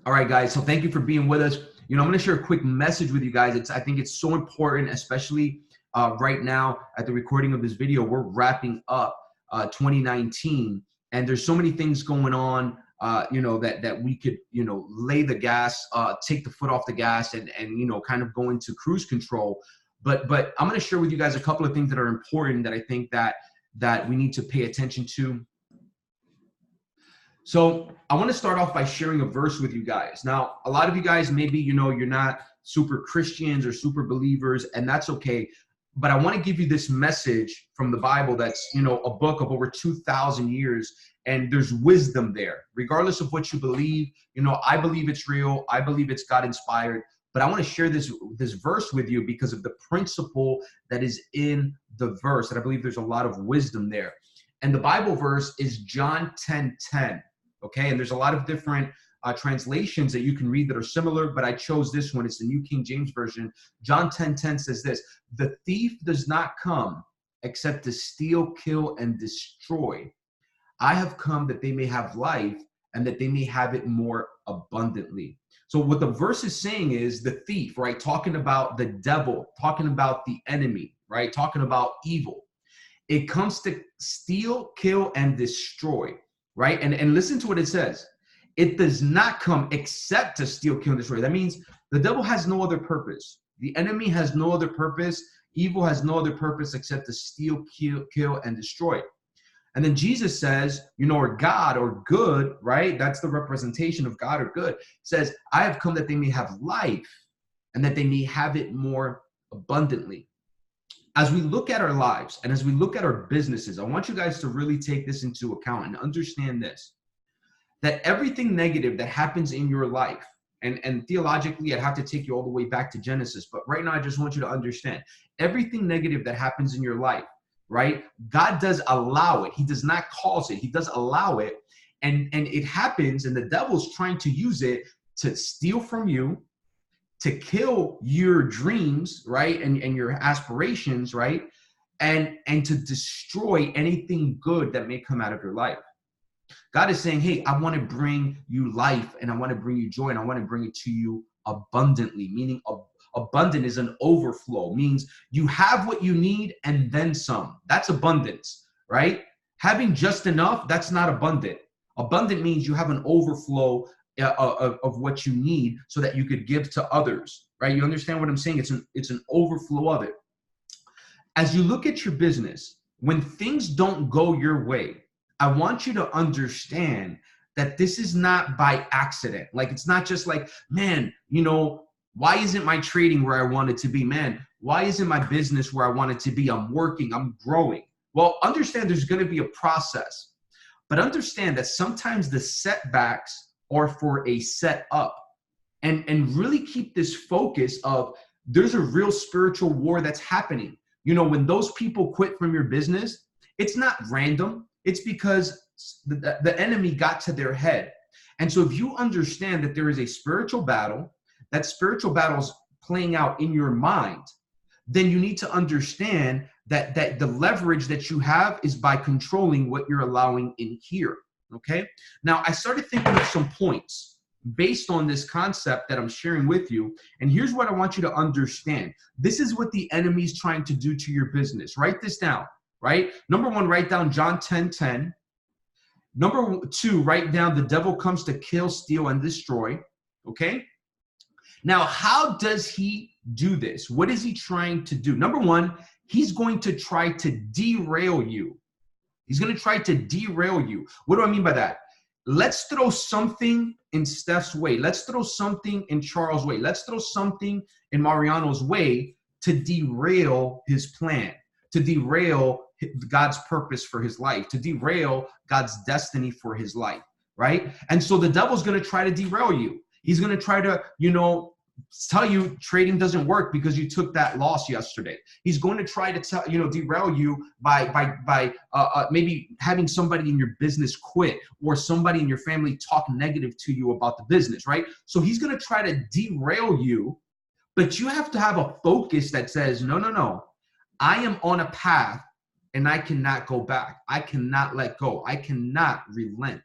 All right, guys. So thank you for being with us. I'm going to share a quick message with you guys. I think it's so important, especially right now at the recording of this video. We're wrapping up 2019, and there's so many things going on. That we could lay the gas, take the foot off the gas, and kind of go into cruise control. But I'm going to share with you guys a couple of things that are important that I think that we need to pay attention to. So I want to start off by sharing a verse with you guys. Now, a lot of you guys, maybe, you're not super Christians or super believers, and that's okay. But I want to give you this message from the Bible that's, a book of over 2,000 years, and there's wisdom there. Regardless of what you believe, I believe it's real. I believe it's God inspired. But I want to share this verse with you because of the principle that is in the verse, and I believe there's a lot of wisdom there. And the Bible verse is John 10:10. Okay, and there's a lot of different translations that you can read that are similar, but I chose this one. It's the New King James Version. John 10:10 says this: "The thief does not come except to steal, kill, and destroy. I have come that they may have life and that they may have it more abundantly." So what the verse is saying is the thief, right? Talking about the devil, talking about the enemy, right? Talking about evil. It comes to steal, kill, and destroy. Right? And listen to what it says. It does not come except to steal, kill, and destroy. That means the devil has no other purpose. The enemy has no other purpose. Evil has no other purpose except to steal, kill, and destroy. And then Jesus says, or God or good, right? That's the representation of God or good. Says, I have come that they may have life and that they may have it more abundantly. As we look at our lives and as we look at our businesses, I want you guys to really take this into account and understand this, that everything negative that happens in your life, and theologically, I'd have to take you all the way back to Genesis, but right now I just want you to understand, everything negative that happens in your life, right? God does allow it. He does not cause it. He does allow it. And it happens, and the devil's trying to use it to steal from you, to kill your dreams, right? And your aspirations, right? And to destroy anything good that may come out of your life. God is saying, hey, I want to bring you life, and I want to bring you joy, and I want to bring it to you abundantly, meaning abundant is an overflow, means you have what you need and then some. That's abundance, right? Having just enough, that's not abundant. Abundant means you have an overflow of what you need so that you could give to others, right? You understand what I'm saying? It's an overflow of it. As you look at your business, when things don't go your way, I want you to understand that this is not by accident. Like, it's not just like, man, why isn't my trading where I want it to be? Man, why isn't my business where I want it to be? I'm working, I'm growing. Well, understand there's going to be a process, but understand that sometimes the setbacks or for a set up, and really keep this focus of there's a real spiritual war that's happening. When those people quit from your business, it's not random. It's because the enemy got to their head. And so if you understand that there is a spiritual battle, that spiritual battle is playing out in your mind, then you need to understand that the leverage that you have is by controlling what you're allowing in here. Okay. Now I started thinking of some points based on this concept that I'm sharing with you. And here's what I want you to understand. This is what the enemy is trying to do to your business. Write this down, right? Number one, write down John 10:10. Number two, write down the devil comes to kill, steal, and destroy. Okay. Now, how does he do this? What is he trying to do? Number one, he's going to try to derail you. He's going to try to derail you. What do I mean by that? Let's throw something in Steph's way. Let's throw something in Charles' way. Let's throw something in Mariano's way to derail his plan, to derail God's purpose for his life, to derail God's destiny for his life, right? And so the devil's going to try to derail you. He's going to try to, tell you trading doesn't work because you took that loss yesterday. He's going to try to derail you by maybe having somebody in your business quit, or somebody in your family talk negative to you about the business, right? So he's going to try to derail you, but you have to have a focus that says, no, I am on a path and I cannot go back. I cannot let go. I cannot relent.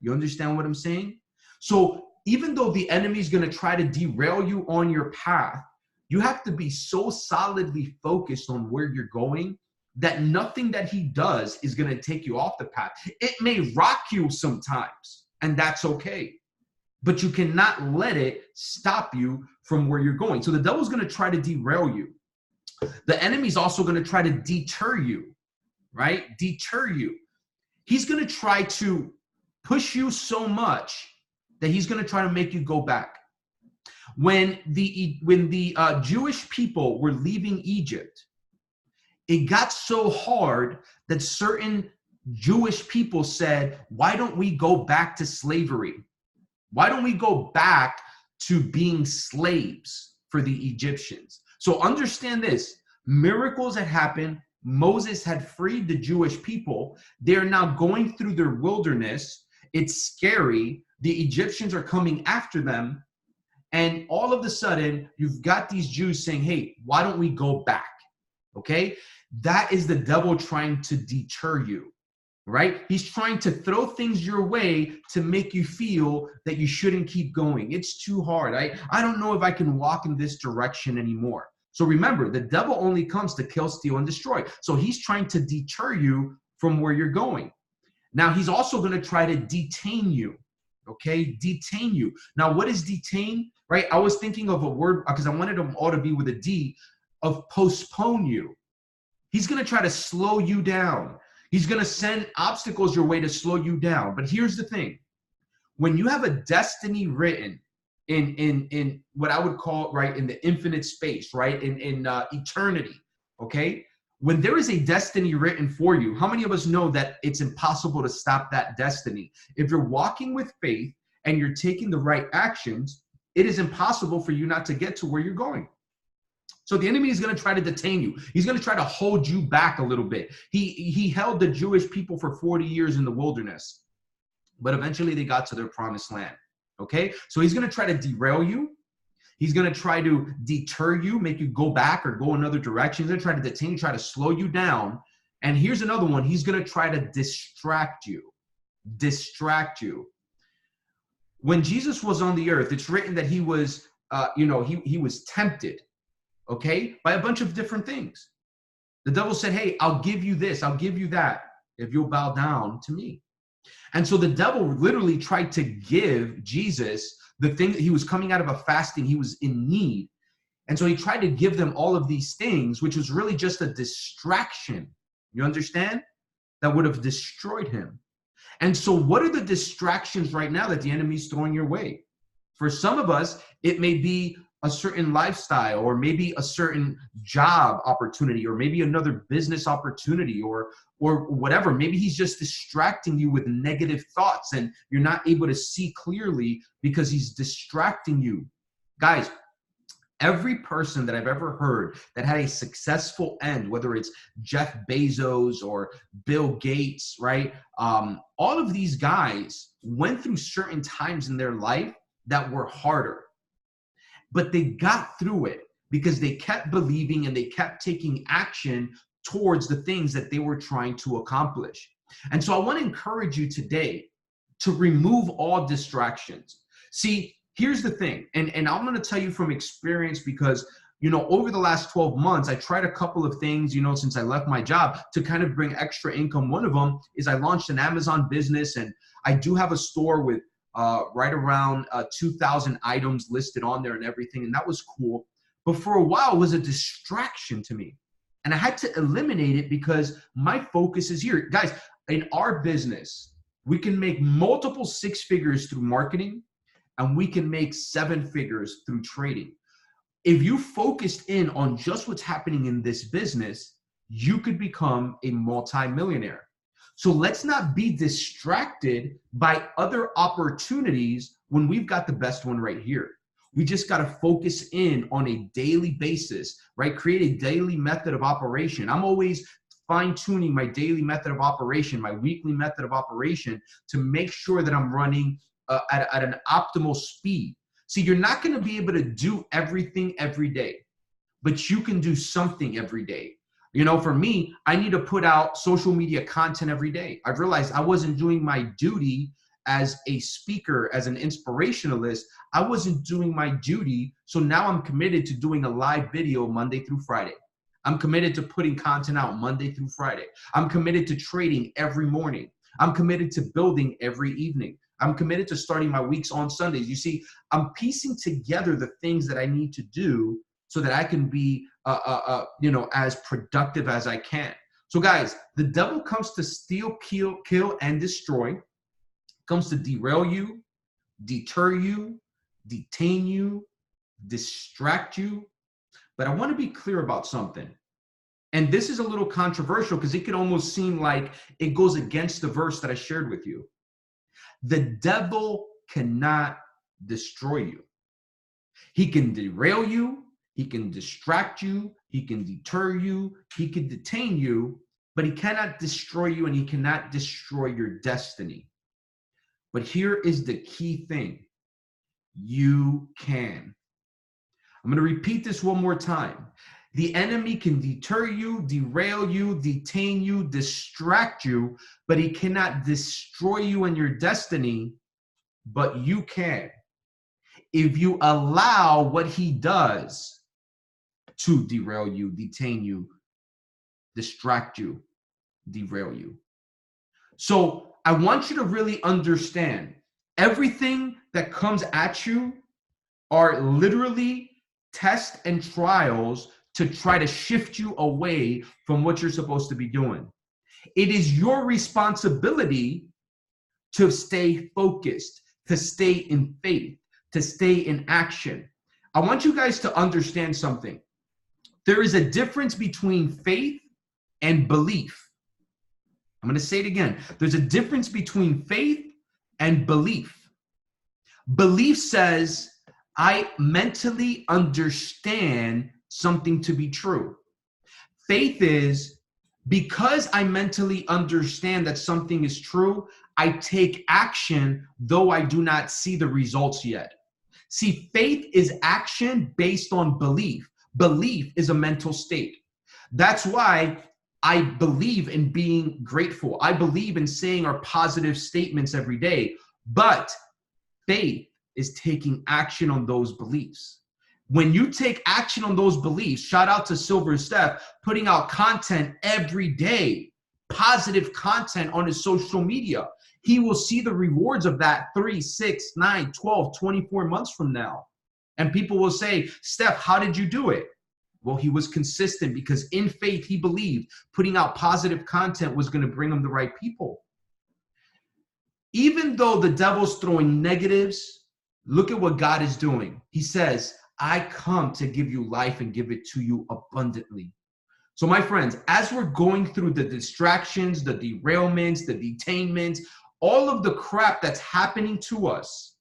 You understand what I'm saying? So even though the enemy is going to try to derail you on your path, you have to be so solidly focused on where you're going that nothing that he does is going to take you off the path. It may rock you sometimes, and that's okay. But you cannot let it stop you from where you're going. So the devil's going to try to derail you. The enemy's also going to try to deter you, right? Deter you. He's going to try to push you so much that he's going to try to make you go back. When the Jewish people were leaving Egypt, it got so hard that certain Jewish people said, why don't we go back to slavery? Why don't we go back to being slaves for the Egyptians? So understand this, miracles had happened. Moses had freed the Jewish people. They're now going through their wilderness. It's scary. The Egyptians are coming after them. And all of a sudden, you've got these Jews saying, hey, why don't we go back? Okay? That is the devil trying to deter you, right? He's trying to throw things your way to make you feel that you shouldn't keep going. It's too hard. I don't know if I can walk in this direction anymore. So remember, the devil only comes to kill, steal, and destroy. So he's trying to deter you from where you're going. Now, he's also going to try to detain you, okay? Detain you. Now, what is detain, right? I was thinking of a word, because I wanted them all to be with a D, of postpone you. He's going to try to slow you down. He's going to send obstacles your way to slow you down. But here's the thing. When you have a destiny written in what I would call, right, in the infinite space, right, in eternity, okay? When there is a destiny written for you, how many of us know that it's impossible to stop that destiny? If you're walking with faith and you're taking the right actions, it is impossible for you not to get to where you're going. So the enemy is going to try to detain you. He's going to try to hold you back a little bit. He held the Jewish people for 40 years in the wilderness, but eventually they got to their promised land. Okay? So he's going to try to derail you. He's going to try to deter you, make you go back or go another direction. He's going to try to detain you, try to slow you down. And here's another one. He's going to try to distract you. Distract you. When Jesus was on the earth, it's written that he was, he was tempted. Okay, by a bunch of different things. The devil said, hey, I'll give you this, I'll give you that, if you'll bow down to me. And so the devil literally tried to give Jesus the thing that he was coming out of a fasting, he was in need. And so he tried to give them all of these things, which was really just a distraction. You understand? That would have destroyed him. And so what are the distractions right now that the enemy's throwing your way? For some of us, it may be a certain lifestyle, or maybe a certain job opportunity, or maybe another business opportunity, or whatever. Maybe he's just distracting you with negative thoughts and you're not able to see clearly because he's distracting you. Guys, every person that I've ever heard that had a successful end, whether it's Jeff Bezos or Bill Gates, right? All of these guys went through certain times in their life that were harder. But they got through it because they kept believing and they kept taking action towards the things that they were trying to accomplish. And so I want to encourage you today to remove all distractions. See, here's the thing, and I'm going to tell you from experience because, over the last 12 months, I tried a couple of things, since I left my job to kind of bring extra income. One of them is I launched an Amazon business, and I do have a store with right around 2,000 items listed on there and everything. And that was cool. But for a while, it was a distraction to me. And I had to eliminate it because my focus is here. Guys, in our business, we can make multiple 6 figures through marketing, and we can make 7 figures through trading. If you focused in on just what's happening in this business, you could become a multi-millionaire. So let's not be distracted by other opportunities when we've got the best one right here. We just got to focus in on a daily basis, right? Create a daily method of operation. I'm always fine-tuning my daily method of operation, my weekly method of operation to make sure that I'm running at an optimal speed. See, you're not going to be able to do everything every day, but you can do something every day. For me, I need to put out social media content every day. I've realized I wasn't doing my duty as a speaker, as an inspirationalist, I wasn't doing my duty. So now I'm committed to doing a live video Monday through Friday. I'm committed to putting content out Monday through Friday. I'm committed to trading every morning. I'm committed to building every evening. I'm committed to starting my weeks on Sundays. You see, I'm piecing together the things that I need to do so that I can be, as productive as I can. So guys, the devil comes to steal, kill, and destroy. Comes to derail you, deter you, detain you, distract you. But I want to be clear about something. And this is a little controversial because it could almost seem like it goes against the verse that I shared with you. The devil cannot destroy you. He can derail you. He can distract you. He can deter you. He can detain you, but he cannot destroy you and he cannot destroy your destiny. But here is the key thing. You can. I'm going to repeat this one more time. The enemy can deter you, derail you, detain you, distract you, but he cannot destroy you and your destiny, but you can. If you allow what he does to derail you, detain you, distract you, derail you. So I want you to really understand everything that comes at you are literally tests and trials to try to shift you away from what you're supposed to be doing. It is your responsibility to stay focused, to stay in faith, to stay in action. I want you guys to understand something. There is a difference between faith and belief. I'm going to say it again. There's a difference between faith and belief. Belief says, I mentally understand something to be true. Faith is, because I mentally understand that something is true, I take action, though I do not see the results yet. See, faith is action based on belief. Belief is a mental state. That's why I believe in being grateful. I believe in saying our positive statements every day. But faith is taking action on those beliefs. When you take action on those beliefs, shout out to Silver Steph, putting out content every day, positive content on his social media. He will see the rewards of that 3, 6, 9, 12, 24 months from now. And people will say, Steph, how did you do it? Well, he was consistent because in faith, he believed putting out positive content was going to bring him the right people. Even though the devil's throwing negatives, look at what God is doing. He says, I come to give you life and give it to you abundantly. So my friends, as we're going through the distractions, the derailments, the detainments, all of the crap that's happening to us,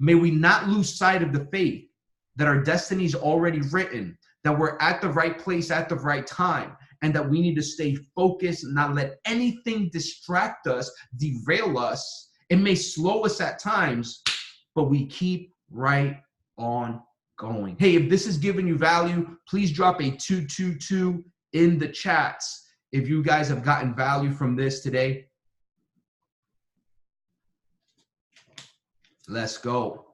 may we not lose sight of the faith that our destiny is already written, that we're at the right place at the right time, and that we need to stay focused and not let anything distract us, derail us. It may slow us at times, but we keep right on going. Hey, if this has given you value, please drop a 222 in the chats if you guys have gotten value from this today. Let's go.